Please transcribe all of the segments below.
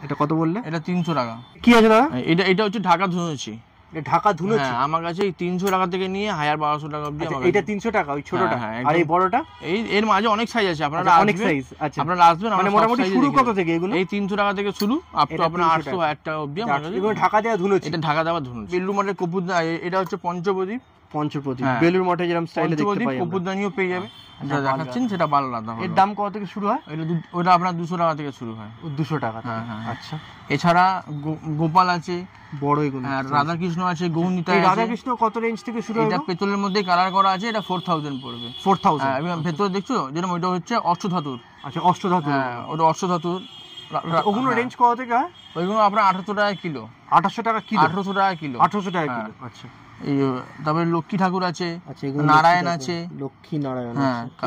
এটা কত বললে? এটা 300 টাকা। কি আছে দাদা? এটা হচ্ছে ঢাকা ধুনুচি। ঢাকা ধুনুচি আমার কাছে 300 টাকা থেকে নিয়ে 1200 টাকা অবধি। এটা 300 টাকা ওই ছোটটা, আর এই বড়টা? এর মাঝে অনেক সাইজ আছে, আপনারা অনেক সাইজ। আচ্ছা, আপনারা আসবেন। মানে মোটামুটি শুরু কত থেকে এগুলো? এই 300 টাকা থেকে শুরু আপ টু আপনার 800 1000 টাকা অবধি আমার কাছে। এগুলো ঢাকা দেওয়া ধুনুচি। এটা ঢাকা দেওয়া ধুনুচি। বেলুর মঠের কপুরদানি, এটা হচ্ছে পঞ্চপ্রদীপ। বেলুর মঠে যেরকম স্টাইলে দেখতে পাই, কপুরদানিও পেয়ে যাবে। যেটা দেখাচ্ছেন সেটা ভালো আলাদা। এর দাম কত থেকে শুরু হয়? ওটা আপনার 200 টাকা থেকে শুরু হয়। 200 টাকা? হ্যাঁ। আচ্ছা, এছাড়া গোপাল আছে, বড় এগুলো। রাধা কৃষ্ণ আছে, গৌনিতা আছে। রাধা কৃষ্ণ কত রেঞ্জ থেকে শুরু হয়? এটা পেতলের মধ্যে কালার করা আছে, এটা 4000 পড়বে। 4000? ভেতরে দেখছো যেরকম, ওইটা হচ্ছে অষ্টধাতুর। আচ্ছা, অষ্টধাতুর। ওটা অষ্টধাতুর। ওগুলো রেঞ্জ কত থেকে হয়? ওইগুলো আপনার 1800 টাকা কিলো। 1800 টাকা কিলো? 1800 টাকা কিলো। 1800 টাকা কিলো। আচ্ছা। তারপরে লক্ষ্মী ঠাকুর আছে, নারায়ণ আছে, লক্ষ্মী নারায়ণ।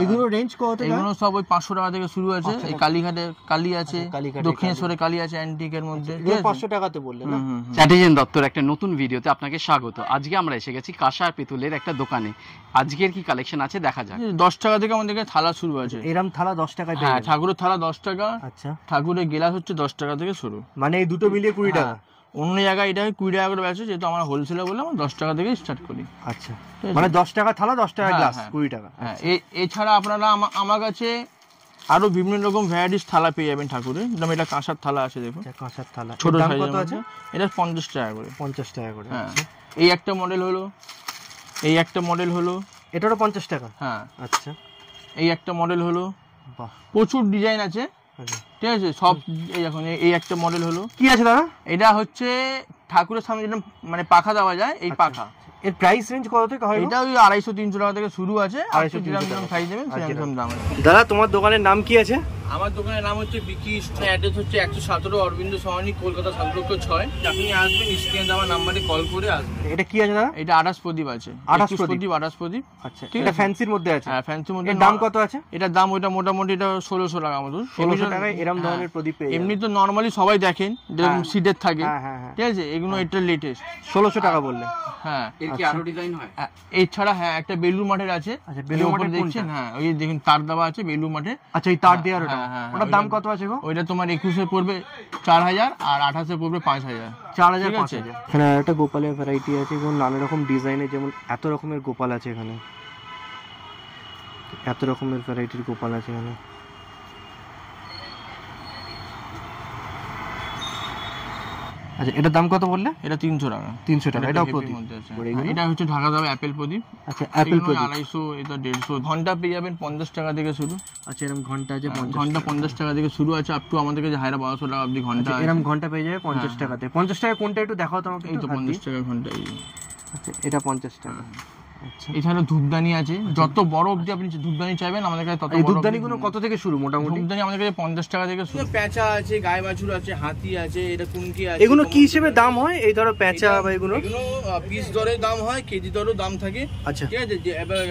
এগুলো রেঞ্জ কত থেকে? এগুলো সব ওই 500 টাকা থেকে শুরু আছে। এই কালীঘাটে কালী আছে, দক্ষিণেশ্বরে কালী আছে অ্যান্টিকের মধ্যে। 500 টাকাতে বললেন না? চ্যাটার্জেন দত্তর একটা নতুন ভিডিওতে আপনাকে স্বাগত। আজকে আমরা এসে গেছি কাঁসা আর পিতলের একটা দোকানে। আজকের কি কালেকশন আছে দেখা যাক। 10 টাকা থেকে আমাদের কাছে থালা শুরু আছে। এরকম থালা 10 টাকায়? হ্যাঁ, ঠাকুরের থালা 10 টাকা। আচ্ছা। ঠাকুরের গ্লাস হচ্ছে 10 টাকা থেকে শুরু। মানে এই দুটো মিলিয়ে 20 টাকা? অন্য জায়গায় এটা 20 টাকা করে বেচে, যেহেতু আমরা হোলসেলার বলে আমরা 10 টাকা থেকে স্টার্ট করি। আচ্ছা, মানে 10 টাকা থালা, 10 টাকা গ্লাস, 20 টাকা। হ্যাঁ, এছাড়া আপনারা আমার কাছে আরো বিভিন্ন রকম ভ্যারাইটিস থালা পেয়ে যাবেন ঠাকুরের। যেমন এটা কাঁসার থালা আছে, দেখুন কাঁসার থালা। ছোট সাইজ আছে, এটা 50 টাকা করে। 50 টাকা করে? হ্যাঁ। এই একটা মডেল হলো, এটারও 50 টাকা? হ্যাঁ। আচ্ছা। এই একটা মডেল হলো, বাহ, প্রচুর ডিজাইন আছে, ঠিক আছে সব। এই এখন এই একটা মডেল হলো। কি আছে দাদা? এটা হচ্ছে ঠাকুরের সামনে যেটা মানে পাখা দেওয়া যায়, এই পাখা। এর প্রাইস রেঞ্জ কত থেকে হয়? এটা ওই 250-300 টাকা থেকে শুরু আছে। 250 সাইজ দেবেন সেরকম দাম আছে। দাদা, তোমার দোকানের নাম কি আছে? আমার দোকানের নাম হচ্ছে বিকি স্টোর। অ্যাড্রেস হচ্ছে 117 অরবিন্দ সরণি, কলকাতা 7-6। আপনি আসবেন, স্ক্রিনে দেওয়া নাম্বারে কল করে আসবেন। এটা কি আছে দাদা? এটা 28 প্রদীপ আছে। 28 প্রদীপ। আচ্ছা, এটা ফ্যান্সির মধ্যে আছে? হ্যাঁ, ফ্যান্সির মধ্যে। দাম কত আছে? এটার দাম ওইটা মোটামুটি এটা 1600 টাকা মতো। 1600 টাকায় এরকম ধরনের প্রদীপ পেয়ে যাবেন। এমনি তো নরমালি সবাই দেখেন যেরকম সিডের থাকে, ঠিক আছে, এগুলো এটা লেটেস্ট। 1600 টাকা বললে? হ্যাঁ। এর কি আরো ডিজাইন হয়? এছাড়া হ্যাঁ, একটা বেলুর মাঠের আছে। আচ্ছা, বেলুর মাঠের দেখছেন? হ্যাঁ, ওই দেখুন তার দেওয়া আছে বেলুর মাঠে। আচ্ছা, এই তার দেওয়ার ওটা? ওটার দাম কত আছে গো? ওইটা তোমার 21 পড়বে 4000, আর 28 পড়বে 5000। 4000, 5000। এখানে একটা গোপালের ভ্যারাইটি আছে এবং নানা রকম ডিজাইনের, যেমন এত রকমের গোপাল আছে এখানে, এত রকমের ভ্যারাইটির গোপাল আছে এখানে। আচ্ছা, এটার দাম কত বললে? এটা 300 টাকা। 300 টাকা? এটাও প্রদীপ? এটা হচ্ছে ঢাকা দেওয়া অ্যাপেল প্রদীপ। আচ্ছা, অ্যাপেল প্রদীপ 250, এটা 150। ঘন্টা পেয়ে যাবেন 50 টাকা থেকে শুরু। আচ্ছা, এরকম ঘন্টা আছে? ঘন্টা 50 টাকা থেকে শুরু আছে, আপ টু আমাদের কাছে 1200 টাকা অবধি ঘন্টা আছে। এরকম ঘন্টা পেয়ে যাবে 50 টাকাতে। 50 টাকা কোনটা একটু দেখাও তো আমাকে। এই তো 50 টাকা ঘন্টা। আচ্ছা, এটা 50 টাকা। আচ্ছা, এছাড়া ধূপদানি আছে, যত বড় অবধি আপনি ধূপদানি চাইবেন আমাদের কাছে তত বড়। ধূপদানিগুলো কত থেকে শুরু মোটামুটি? ধূপদানি আমাদের কাছে 50 টাকা থেকে শুরু। পেঁচা আছে, গায়ে বাছুর আছে, হাতি আছে, এটা কুনকি আছে। এগুলো কি হিসেবে দাম হয়? এই ধরো পেঁচা বা এগুলো পিস দরে দাম হয়, কেজি দরেও দাম থাকে। আচ্ছা, ঠিক আছে। এবার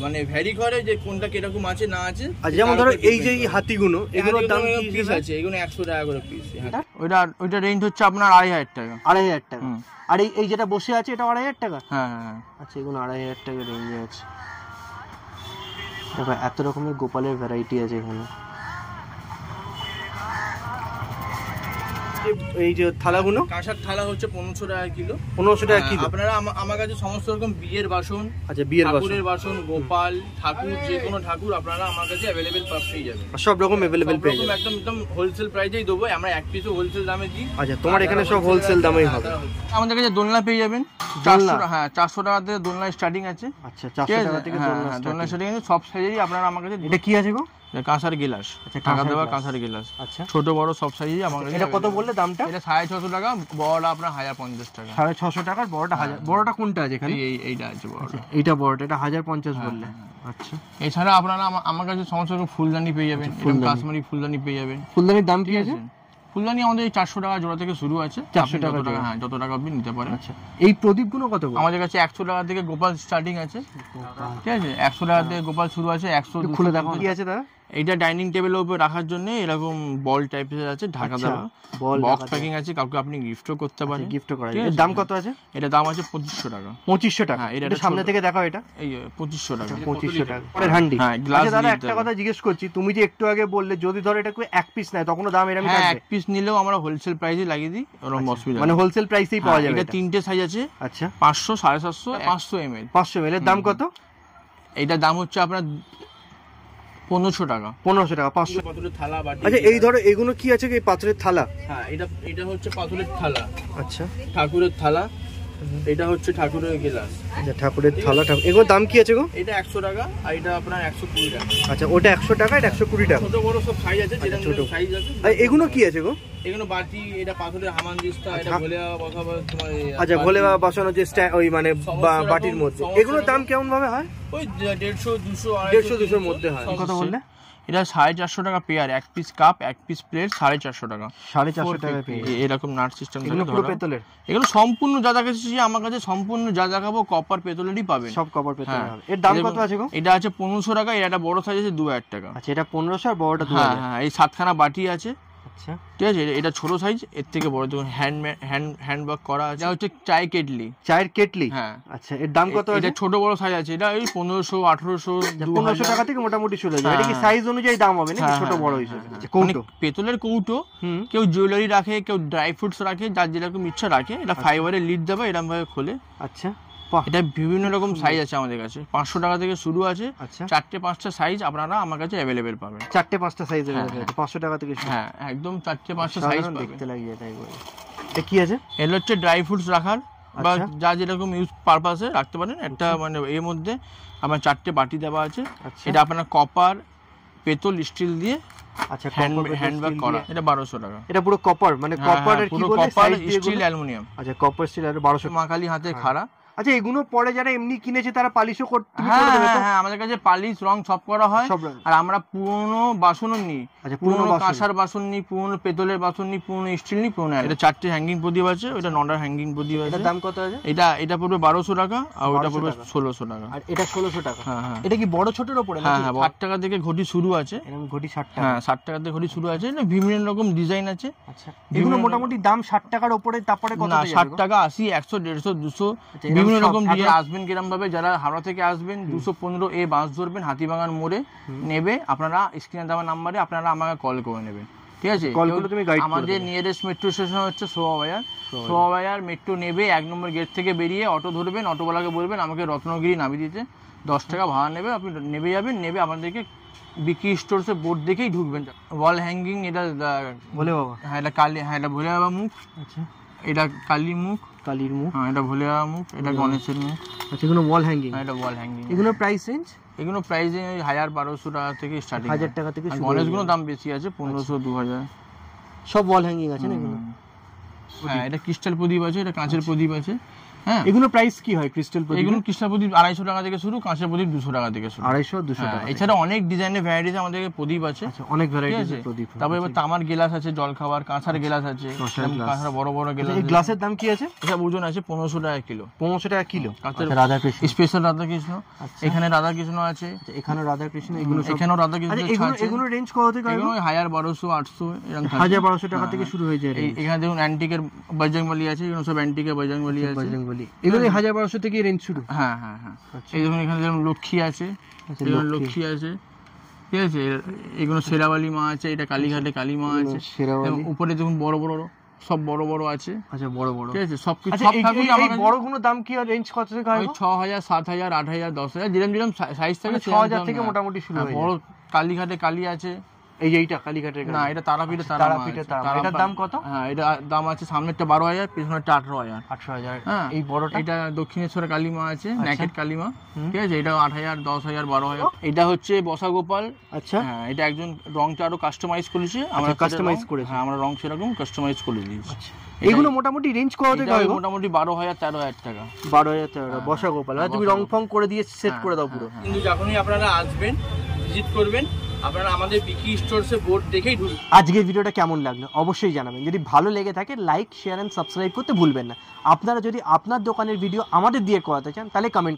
মানে ভ্যারি করে যে কোনটা কিরকম আছে না আছে। আচ্ছা, যেমন ধরো এই যে হাতিগুলো, এগুলোর দাম কি পিস আছে? এগুলো 100 টাকা করে পিস। ওইটা রেঞ্জ হচ্ছে আপনার 2500 টাকা। 2500 টাকা? আর এই যেটা বসে আছে এটা 2500 টাকা? হ্যাঁ। আচ্ছা, এগুলো 2500 টাকা রেঞ্জে আছে। দেখো, এত রকমের গোপালের ভ্যারাইটি আছে এখানে। এই যে থালাগুলো, কাঁসার থালা হচ্ছে 1500 টাকা কিলো। 1500 টাকা কিলো? আপনারা আমার কাছে সমস্ত রকম বিয়ের বাসন, আচ্ছা, বিয়ের বাসন, গোপাল ঠাকুর, যে কোনো ঠাকুর আপনারা আমার কাছে অ্যাভেলেবেল পেয়ে যাবেন। সব রকম অ্যাভেলেবেল পেয়ে যাবেন? একদম হোলসেল প্রাইসেই দেবো আমরা, এক পিসও হোলসেল দামে দিই। আচ্ছা, তোমার এখানে সব হোলসেল দামেই হবে? আমাদের কাছে দোলনা পেয়ে যাবেন 400। হ্যাঁ, 400 টাকা থেকে দোলনা স্টার্টিং আছে। আচ্ছা, 400 টাকা থেকে দোলনা স্টার্টিং আছে, সব সাইজেরই আপনারা আমার কাছে। এটা কি আছে গো? কাঁসার গিলাস। টাকা দেওয়া কাঁসার গিলাস। আচ্ছা, ছোট বড় সব সাইজই আমার কাছে। এটা কত বললে দামটা? এটা 650 টাকা, বড়টা আপনার 1050 টাকা। 650 টাকার বড়টা 1000। বড়টা কোনটা আছে এখানে? এইটা আছে বড়টা। এইটা বড়টা, এটা 1050 বললে? আচ্ছা, এছাড়া আপনারা আমার কাছে সমস্ত রকম ফুলদানি পেয়ে যাবেন, কাশ্মীরি ফুলদানি পেয়ে যাবেন। ফুলদানির দাম কি আছে? ফুলদানি আমাদের 400 টাকা জোড়া থেকে শুরু আছে। 400 টাকা? হ্যাঁ, যত টাকা আপনি নিতে পারেন। আচ্ছা, এই প্রদীপগুলো কত? আমাদের কাছে 100 টাকা থেকে গোপাল স্টার্টিং আছে, ঠিক আছে। 100 টাকা থেকে গোপাল শুরু আছে। 100 খুলে দেখো কি আছে দাদা। এইটা ডাইনিং টেবিলের উপর রাখার জন্য এরকম বল টাইপের আছে, ঢাকা দেওয়া বল বক্স প্যাকিং আছে, কাউকে আপনি গিফটও করতে পারেন। গিফট করা যায়। এর দাম কত আছে? এটা দাম আছে 2500 টাকা। 2500 টাকা? হ্যাঁ, এটা সামনে থেকে দেখাও। এটা এই 2500 টাকা। 2500 টাকা পরের হান্ডি। হ্যাঁ, গ্লাস। দাদা একটা কথা জিজ্ঞেস করছি, তুমি যে একটু আগে বললে যদি ধরো এটা কেউ এক পিস নেয় তখনও দাম এরকম থাকবে? এক পিস নিলেও আমরা হোলসেল প্রাইসে লাগিয়ে দিই, ওরকম অসুবিধা মানে হোলসেল প্রাইসেই পাওয়া যাবে। এটা তিনটে সাইজ আছে। আচ্ছা, 500, 750, 500 ml। 500 ml এর দাম কত? এইটার দাম হচ্ছে আপনার 1500 টাকা। 1500 টাকা। 500 পাথরের থালা বাটি। আচ্ছা, এই ধরো এগুলো কি আছে? এই পাথরের থালা? হ্যাঁ, এটা হচ্ছে পাথরের থালা। আচ্ছা, ঠাকুরের থালা। এটা হচ্ছে ঠাকুরের গ্লাস। আচ্ছা, ঠাকুরের থালা। এগুলোর দাম কি আছে গো? এটা 100 টাকা আর এটা আপনার 120 টাকা। আচ্ছা, ওটা 100 টাকা, এটা 120 টাকা। ছোট বড় সব সাইজ আছে, যেটা ছোট সাইজ আছে। আর এগুলো কি আছে গো? এগুলো বাটি, এটা পাথরের হামানদিস্তা, এটা ভোলে বাবা তোমার। আচ্ছা, ভোলে বাবা বসানো যে ওই মানে বাটির মধ্যে। এগুলোর দাম কেমন ভাবে হয়? ওই 150, 200, 150, 200 এর মধ্যে হয়। কত বললে? এটা 450 টাকা পেয়ার, এক পিস কাপ, এক পিস প্লেট 450 টাকা। 450 টাকা পেয়ার। এরকম নাট সিস্টেম। এগুলো পুরো পেতলের? এগুলো সম্পূর্ণ যা দেখাচ্ছি আমার কাছে, সম্পূর্ণ যা দেখাবো কপার পেতলেরই পাবেন। সব কপার পেতলের হবে। এর দাম কত আছে গো? এটা আছে 1500 টাকা, এটা বড় সাইজ আছে 2000 টাকা। আচ্ছা, এটা 1500 আর বড়টা 2000। হ্যাঁ, এই 7খানা বাটি আছে। আচ্ছা, ঠিক আছে, এটা ছোট সাইজ, এর থেকে বড় দেখুন হ্যান্ড ওয়ার্ক করা আছে। এটা হচ্ছে চায় কেটলি। চায়ের কেটলি? হ্যাঁ। আচ্ছা, এর দাম কত আছে? এটা ছোট বড় সাইজ আছে, এটা ওই 1500, 1800, 1500 টাকা থেকে মোটামুটি শুরু হয়ে যায়। এটা কি সাইজ অনুযায়ী দাম হবে নাকি ছোট বড় হিসেবে? আচ্ছা, কৌটো। পেতলের কৌটো। কেউ জুয়েলারি রাখে, কেউ ড্রাই ফ্রুটস রাখে, যার যেরকম ইচ্ছা রাখে। এটা ফাইবারের লিড দেবে, এরকম ভাবে খোলে। আচ্ছা, এটা বিভিন্ন রকম সাইজ আছে আমাদের কাছে। 500 টাকা থেকে শুরু আছে। আচ্ছা, 4টে-5টা সাইজ আপনারা আমার কাছে অ্যাভেলেবেল পাবেন। 4টে-5টা সাইজ আছে 500 টাকা থেকে শুরু? হ্যাঁ, একদম 4টে-5টা সাইজ পাবেন। দেখতে লাগিয়ে তাই বলে। এটা কি আছে? এগুলো হচ্ছে ড্রাই ফ্রুটস রাখার বা যা যেরকম ইউজ পারপাসে রাখতে পারেন। একটা মানে এর মধ্যে আমার 4টে বাটি দেওয়া আছে। এটা আপনার কপার, পেতল, স্টিল দিয়ে আচ্ছা হ্যান্ডওয়ার্ক করা। এটা 1200 টাকা। এটা পুরো কপার মানে কপার এর কি বলে? Copper, steel, aluminium. আচ্ছা, কপার, স্টিল আর 1200 মা কালী হাতে খাড়া। আচ্ছা, এগুলো পরে যারা এমনি কিনেছে তারা পালিশও করতে দেবে তো? হ্যাঁ, আমাদের কাছে পালিশ, রং সব করা হয়। আর আমরা পুরনো বাসনও নিই। আচ্ছা, পুরনো কাঁসার বাসন নিই, পুরনো পেতলের বাসন নিই, পুরনো স্টিল নিই, পুরনো। এটা 4টে হ্যাঙ্গিং প্রদীপ আছে, ওটা 9টা হ্যাঙ্গিং প্রদীপ আছে। এটার দাম কত আছে? এটা পড়বে 1200 টাকা আর ওটা পড়বে 1600 টাকা। আর এটা 1600 টাকা? হ্যাঁ। এটা কি বড় ছোটর উপরে নাকি? হ্যাঁ, 60 টাকা থেকে ঘটি শুরু আছে। এরকম ঘটি 60 টাকা? হ্যাঁ, 60 টাকা থেকে ঘটি শুরু আছে। এটা বিভিন্ন রকম ডিজাইন আছে। আচ্ছা, এগুলো মোটামুটি দাম 60 টাকার উপরে। তারপরে কত? না, 60 টাকা, 80, 100, 150, 200 বিভিন্ন রকম ডিজাইন। আসবেন কিরম ভাবে, যারা হাওড়া থেকে আসবেন 215 এ বাস ধরবেন, হাতিবাগান মোড়ে নেবে। আপনারা স্ক্রিনে দেওয়া নাম্বারে আপনারা আমাকে কল করে নেবেন। ঠিক আছে, আমাদের নিয়ারেস্ট মেট্রো স্টেশন হচ্ছে শোভাবাজার মেট্রো নেবে 1 নম্বর গেট থেকে বেরিয়ে অটো ধরবেন, অটোওয়ালাকে বলবেন আমাকে রত্নগিরি নামিয়ে দিতে, 10 টাকা ভাড়া নেবে, আপনি নেবে যাবেন। নেবে আমাদেরকে বিকি স্টোরসে বোর্ড দেখেই ঢুকবেন। ওয়াল হ্যাঙ্গিং, এটা ভোলে বাবা। হ্যাঁ, এটা কালী। হ্যাঁ, এটা ভোলে বাবা মুখ। আচ্ছা, এটা কালীর মুখ। হ্যাঁ, এটা ভোলে বাবা মুখ। এটা গণেশের মুখ। আচ্ছা, এগুলো ওয়াল হ্যাঙ্গিং? হ্যাঁ, এটা ওয়াল হ্যাঙ্গিং। এগুলো প্রাইস রেঞ্জ? এগুলো প্রাইস 1000-1200 টাকা থেকে স্টার্টিং। 1000 টাকা থেকে শুরু। গণেশগুলো দাম বেশি আছে, 1500, 2000। সব ওয়াল হ্যাঙ্গিং আছে না এগুলো? হ্যাঁ, এটা ক্রিস্টাল প্রদীপ আছে, এটা কাঁচের প্রদীপ আছে। হ্যাঁ, এগুলো প্রাইস কি হয়? ক্রিস্টাল প্রদীপ? এগুলো ক্রিস্টাল প্রদীপ 250 টাকা থেকে শুরু, কাঁচের প্রদীপ 200 টাকা থেকে শুরু। 250-200 টাকা। এছাড়া অনেক ডিজাইনের ভ্যারাইটিস আমাদের প্রদীপ আছে। আচ্ছা, অনেক ভ্যারাইটির প্রদীপ। তারপর এবার তামার গ্লাস আছে, জল খাবার, কাঁসার গ্লাস আছে, কাঁসার বড় বড় গ্লাস। এই গ্লাসের দাম কি আছে? এটা ওজন আছে 1500 টাকা কিলো। 1500 টাকা কিলো। কাঁচের রাধা কৃষ্ণ, স্পেশাল রাধা কৃষ্ণ। এখানে রাধা কৃষ্ণ আছে, এখানে রাধা কৃষ্ণ, এগুলো এখানেও রাধা কৃষ্ণ। এগুলো রেঞ্জ কত থেকে? এগুলো 1000, 1200, 800 এরকম। 1000-1200 টাকা থেকে শুরু হয়ে যায়। এখানে দেখুন অ্যান্টিকের বজরংবলী আছে, এগুলো সব অ্যান্টিকের বজরংবলী আছে। এগুলো 1000-1200 থেকে রেঞ্জ শুরু? হ্যাঁ। এই দেখুন এখানে যেমন লক্ষ্মী আছে, লক্ষ্মী আছে। ঠিক আছে, এগুলো শেরাওয়ালি মা আছে, এটা কালীঘাটে কালী মা আছে। উপরে দেখুন বড় বড়, সব বড় বড় আছে। আচ্ছা, বড় বড়। ঠিক আছে, সবকিছু। এই বড়গুলো দাম কি রেঞ্জ কত থেকে হয়? 6000, 7000, 8000, 10000 যেরকম সাইজ থাকে। 6000 থেকে মোটামুটি শুরু হয়। বড় কালীঘাটে কালী আছে। এইটা কালীঘাটের? না, এটা তারাপীঠে তারা। এটার দাম কত? হ্যাঁ, এটা দাম আছে সামনেরটা 12000, পেছনেরটা 18000। হ্যাঁ, এই বড়টা? এটা দক্ষিণেশ্বর কালী মা আছে, নেকেট কালী মা। ঠিক আছে, এটা 8000, 10000, 12000। এটা হচ্ছে বসা গোপাল। আচ্ছা, হ্যাঁ, এটা একজন রংটা আরো কাস্টমাইজ করেছে। আমরা কাস্টমাইজ করেছি। হ্যাঁ, আমরা রং সেরকম কাস্টমাইজ করে দিয়েছি। এগুলো মোটামুটি রেঞ্জ কত থেকে হয়? মোটামুটি 12000, 13000 টাকা। 12000 টাকা বসা গোপাল। তুমি রং ফং করে দিয়ে সেট করে দাও পুরো। কিন্তু যখনই আপনারা আসবেন, ভিজিট করবেন, আপনারা আমাদের বিকি স্টোরসে বোর্ড দেখেই ঢুকবেন। আজকের ভিডিওটা কেমন লাগলো অবশ্যই জানাবেন। যদি ভালো লেগে থাকে লাইক, শেয়ার এন্ড সাবস্ক্রাইব করতে ভুলবেন না। আপনারা যদি আপনার দোকানের ভিডিও আমাদের দিয়ে করাতে চান তাহলে কমেন্ট